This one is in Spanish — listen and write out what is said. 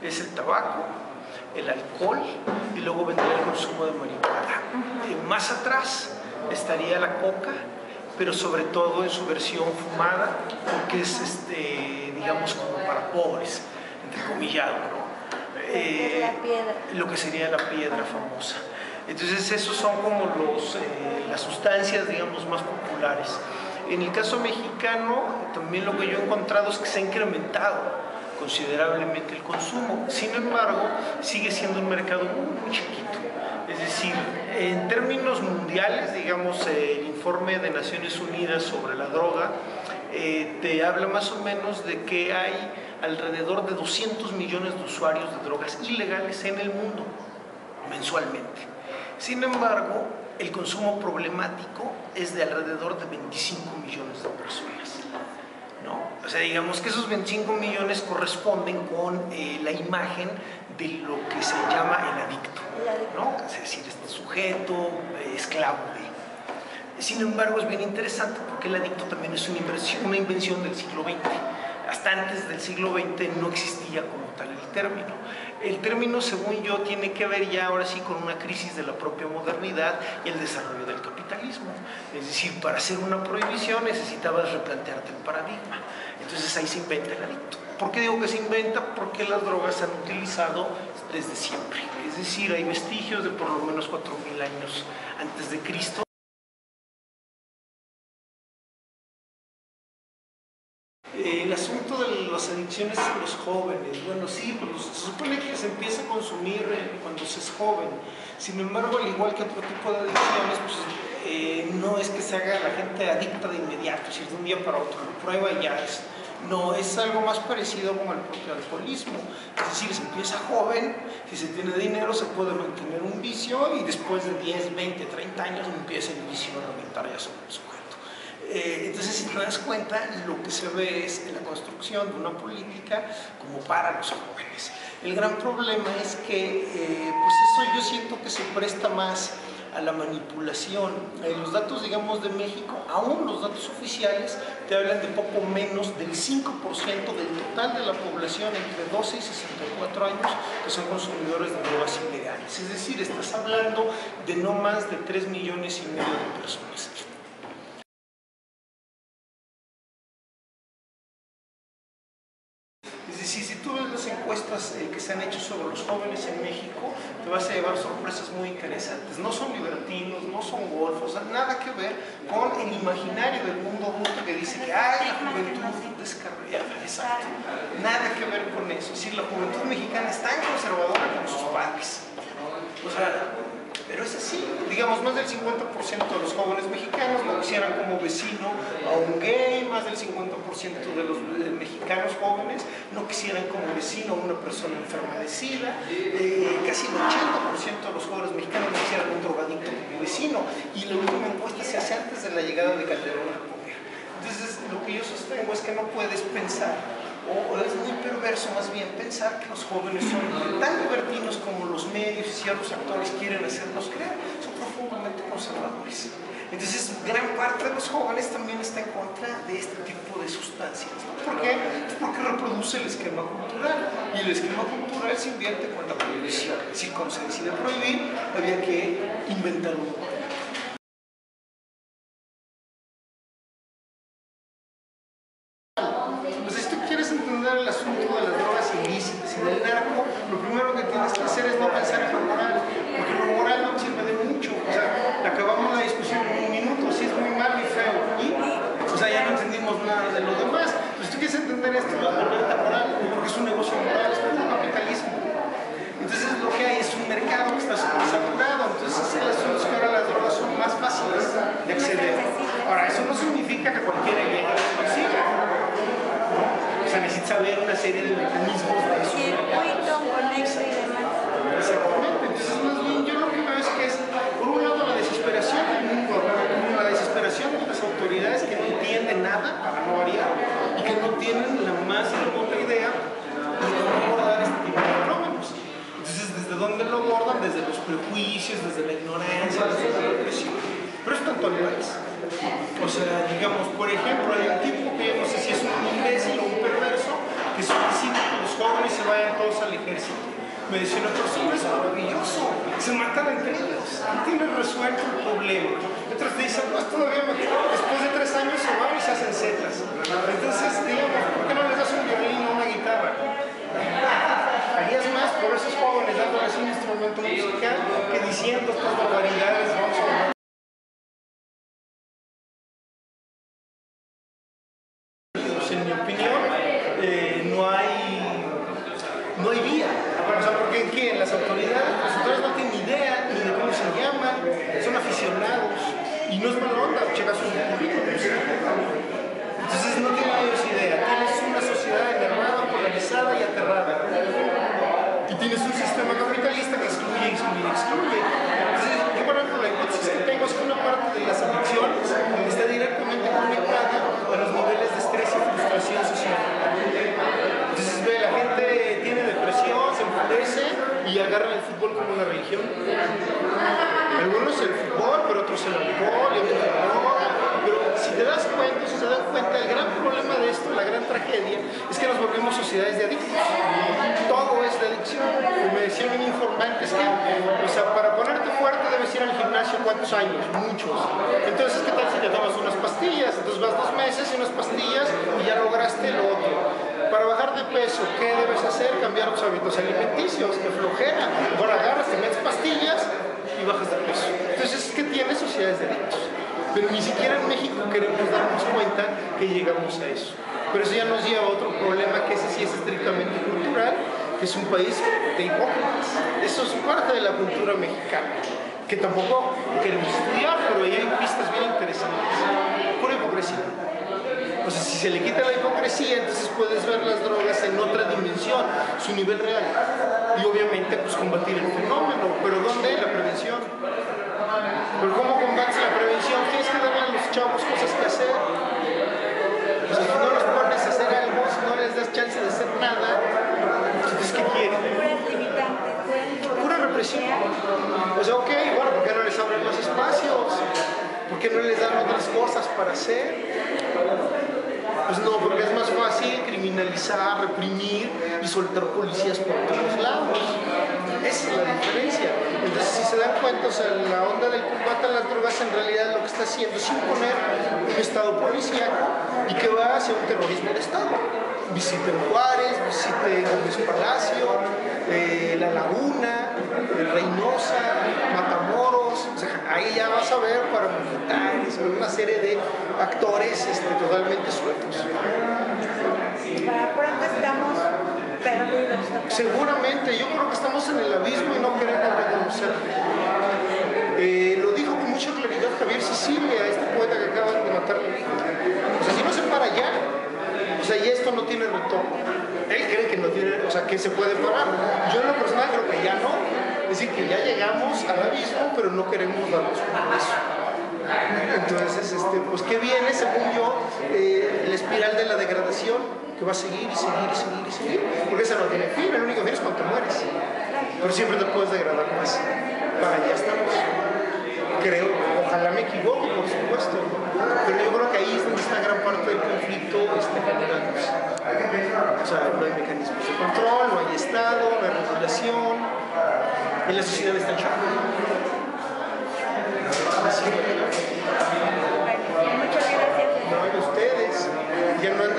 Es el tabaco, el alcohol y luego vendría el consumo de marihuana. Más atrás estaría la coca, pero sobre todo en su versión fumada, porque es, digamos, como para pobres, entrecomillado, ¿no? Lo que sería la piedra famosa. Entonces esos son como las sustancias, digamos, más populares. En el caso mexicano, también lo que yo he encontrado es que se ha incrementado considerablemente el consumo. Sin embargo, sigue siendo un mercado muy chiquito. Es decir, en términos mundiales, digamos, el informe de Naciones Unidas sobre la droga te habla más o menos de que hay alrededor de 200 millones de usuarios de drogas ilegales en el mundo mensualmente. Sin embargo, el consumo problemático es de alrededor de 25 millones de personas, ¿no? O sea, digamos que esos 25 millones corresponden con la imagen de lo que se llama el adicto, ¿no? Es decir, este sujeto esclavo de. Sin embargo, es bien interesante porque el adicto también es una invención del siglo XX. Hasta antes del siglo XX no existía como tal el término. El término, según yo, tiene que ver ya ahora sí con una crisis de la propia modernidad y el desarrollo del capitalismo. Es decir, para hacer una prohibición necesitabas replantearte el paradigma. Entonces ahí se inventa el adicto. ¿Por qué digo que se inventa? Porque las drogas se han utilizado desde siempre. Es decir, hay vestigios de por lo menos 4000 años antes de Cristo. El asunto de las adicciones en los jóvenes, bueno, sí, pues se supone que se empieza a consumir cuando se es joven. Sin embargo, al igual que otro tipo de adicciones, pues no es que se haga la gente adicta de inmediato, si es de un día para otro, lo prueba y ya es. No, es algo más parecido como el propio alcoholismo. Es decir, se empieza joven, si se tiene dinero se puede mantener un vicio y después de 10, 20, 30 años empieza el vicio a reventar ya sobre el sujeto. Entonces, si te das cuenta, lo que se ve es la construcción de una política como para los jóvenes. El gran problema es que, pues eso yo siento que se presta más a la manipulación. Los datos, digamos, de México, aún los datos oficiales, te hablan de poco menos del 5% del total de la población entre 12 y 64 años que son consumidores de drogas ilegales. Es decir, estás hablando de no más de 3,5 millones de personas. Si tú ves las encuestas que se han hecho sobre los jóvenes en México, te vas a llevar sorpresas muy interesantes. No son libertinos, no son golfos, nada que ver con el imaginario del mundo adulto que dice que hay la juventud descarriada. Exacto. Nada que ver con eso. Es decir, la juventud mexicana es tan conservadora como sus padres. O sea, pero es así, digamos, más del 50% de los jóvenes mexicanos lo quisieran como vecino a un gay, más del 50% de los mexicanos jóvenes no quisieran como vecino a una persona enferma de SIDA, casi el 80% de los jóvenes mexicanos no quisieran un drogadicto como vecino, y la última encuesta se hace antes de la llegada de Calderón al poder. Entonces, lo que yo sostengo es que no puedes pensar, o es muy perverso más bien pensar que los jóvenes son tan libertinos como los medios y ciertos actores quieren hacernos creer. Son profundamente conservadores. Entonces, gran parte de los jóvenes también está en contra de este tipo de sustancias, ¿no? ¿Por qué? Porque reproduce el esquema cultural, y el esquema cultural se invierte con la prohibición. Es decir, cuando se decide prohibir, había que inventar un modelo. El asunto de las drogas ilícitas y del narco, lo primero que tienes que hacer es no pensar en lo moral, porque lo moral no sirve de mucho. O sea, acabamos la discusión en un minuto, si es muy malo y feo, y o sea, ya no entendimos nada de lo demás. Pues tú quieres entender esto, no es volverte moral, porque es un negocio moral, es un capitalismo. Entonces lo que hay es un mercado que está saturado. Entonces el asunto es que ahora las drogas son más fáciles de acceder. Ahora, eso no significa que cualquiera llegue a la consiga. O sea, necesita saber una serie de mecanismos de eso. Circuito, conecto y demás. Exactamente. Entonces, más bien, yo lo que veo es que es, por un lado, la desesperación del mundo, la desesperación de las autoridades que no entienden nada, para no variar, y que no tienen la más remota idea de cómo abordar este tipo de fenómenos. Entonces, ¿desde dónde lo abordan? Desde los prejuicios, desde la ignorancia, desde la represión. Pero esto en todo el país. O sea, digamos, por ejemplo, hay un tipo que no sé si es un imbécil o un perverso que solicita que los jóvenes se vayan todos al ejército. Me decía una persona, es maravilloso, se matan entre ellos, tienen resuelto el problema. Otros te dicen, pues todavía mejor, después de 3 años se van y se hacen zetas. Entonces, digamos, ¿por qué no les das un violín o una guitarra? Harías más por esos jóvenes dándoles un instrumento musical que diciendo estas barbaridades, vamos a... En mi opinión, no hay vía. O sea, porque ¿qué? Las autoridades no tienen idea ni de cómo se llaman, son aficionados y no es mala onda, checas sus currículums. Entonces no tienen ellos idea, tienes una sociedad enervada, polarizada y aterrada. Y tienes un sistema capitalista que excluye. Entonces, yo por ejemplo, la hipótesis que tengo es que una parte de las adicciones está directamente conectada a los niveles de estrés y frustración social. Entonces, ve, la gente tiene depresión, se enfurece y agarran el fútbol como una religión. Algunos el fútbol, pero otros el alcohol y otros la droga. Pero si te das cuenta, si se dan cuenta, el gran problema de esto, la gran tragedia, es que nos volvemos sociedades de adictos. Todo es de adicción. Me decía un informante, es que, o sea, para ponerte fuerte debes ir al gimnasio ¿cuántos años? Muchos. Entonces, ¿qué tal si te tomas unas pastillas? Entonces vas 2 meses y unas pastillas y ya lograste lo otro. Para bajar de peso, ¿qué debes hacer? Cambiar los hábitos alimenticios, que flojera. Ahora agarras, te metes pastillas y bajas de peso. Entonces, ¿qué tienes? Sociedades de adictos. Pero ni siquiera en México queremos darnos cuenta que llegamos a eso. Pero eso ya nos lleva a otro problema, que ese sí es estrictamente cultural, que es un país de hipócritas. Eso es parte de la cultura mexicana, que tampoco queremos estudiar, pero ahí hay pistas bien interesantes. Pura hipocresía. O sea, si se le quita la hipocresía, entonces puedes ver las drogas en otra dimensión, su nivel real. Y obviamente, pues combatir el fenómeno. ¿Pero dónde? La prevención. ¿Pero cómo combates la prevención? Tienes que darle a los chavos cosas que hacer. O sea, si no los pones a hacer algo, si no les das chance de hacer nada, entonces ¿qué quieren? Pura represión. O sea, ok, bueno, ¿por qué no les abren más espacios? ¿Por qué no les dan otras cosas para hacer? Pues no, porque es más fácil criminalizar, reprimir y soltar policías por todos lados. Esa es la diferencia. Entonces, si se dan cuenta, o sea, la onda del combate a las drogas en realidad lo que está haciendo es imponer un estado policíaco y que va hacia un terrorismo de estado. Visiten Juárez, visiten Gómez Palacio, La Laguna, Reynosa, Matamoros. O sea, ahí ya vas a ver paramilitares, una serie de actores totalmente sueltos. Para pronto estamos perdidos. Seguramente, yo creo que estamos en el abismo y no queremos reconocerlo. Lo dijo con mucha claridad Javier Sicilia, este poeta que acaban de matar. O sea, si no se para ya, o sea, y esto no tiene retorno. Él cree que no tiene, o sea, que se puede parar. Yo en lo personal creo que ya no. Es decir, que ya llegamos al abismo, pero no queremos darnos cuenta de eso. Entonces, pues ¿qué viene, según yo? La espiral de la degradación, que va a seguir y seguir y seguir y seguir, porque esa no tiene fin, el único fin es cuando mueres. Pero siempre te puedes degradar más. Para allá estamos. Creo, ojalá me equivoque, por supuesto, pero yo creo que ahí es donde está gran parte del conflicto general. O sea, no hay mecanismos de control, no hay Estado, no hay regulación, y la sociedad está en shock. Muchas gracias. No, y ustedes ya no han